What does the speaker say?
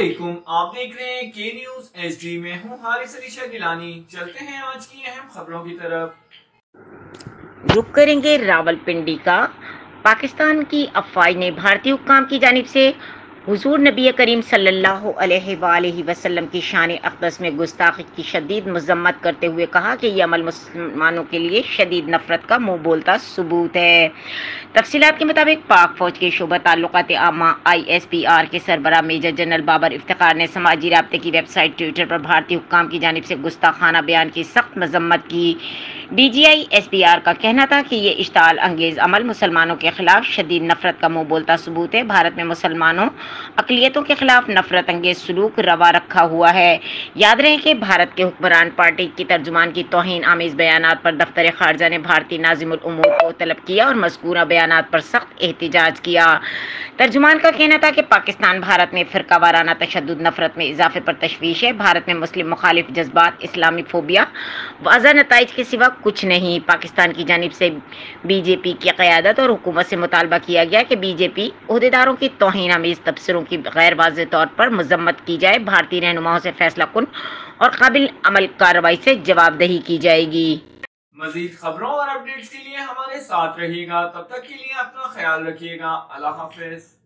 वालेकुम, आप देख रहे हैं के न्यूज एचडी में हूं हारिस अली शाह गिलानी। चलते हैं आज की अहम खबरों की तरफ। रुख करेंगे रावलपिंडी का। पाकिस्तान की अफवाज ने भारतीय हुक्काम की जानिब से हुजूर नबी करीम सल्लल्लाहु अलैहि वसल्लम की शान अक़दस में गुस्ताखी की शदीद मज़म्मत करते हुए कहा कि यह अमल मुसलमानों के लिए शदीद नफरत का मुँह बोलता सबूत है। तफसीलात के मुताबिक पाक फौज के शोबा ताल्लुकात आमा ISPR के सरबराह मेजर जनरल बाबर इफ्तिखार ने समाजी राब्ते की वेबसाइट ट्विटर पर भारतीय हुक्काम की जानिब से गुस्ताखाना बयान की सख्त मज़म्मत की। DGI SPR का कहना था कि ये इश्ताल अंगेज़ अमल मुसलमानों के खिलाफ शदीद नफरत का मुँह बोलता सबूत है। भारत में मुसलमानों अक़लियतों के खिलाफ नफरत अंगेज सलूक रवा रखा हुआ है। याद रहे कि भारत के हुक्मरान पार्टी की तर्जुमान की तौहीन आमेज़ बयानात पर दफ्तर खारजा ने भारतीय नाज़िमुल उमूर को तलब किया और मज़कूरा बयानात पर सख्त एहतिजाज किया। तर्जुमान का कहना था कि पाकिस्तान भारत में फ़िरका वाराना तशद्दुद नफरत में इजाफे पर तशवीश है। भारत में मुस्लिम मुखालिफ जज्बात इस्लामी फोबिया वाज़ा नताइज के सिवा कुछ नहीं। पाकिस्तान की जानिब से BJP की क़यादत और हुकूमत से मुतालबा किया गया कि BJP ओहदेदारों की तौहीन आमेज़ तबसरों की गैर वाज़ेह तौर पर मज़म्मत की जाए। भारतीय रहनुमाओं से फैसला कुन और काबिल अमल कार्रवाई से जवाबदेही की जाएगी। मज़ीद खबरों और अपडेट्स के लिए हमारे साथ रहिएगा। तब तक के लिए अपना ख्याल रखिएगा। अल्लाह हाफ़िज़।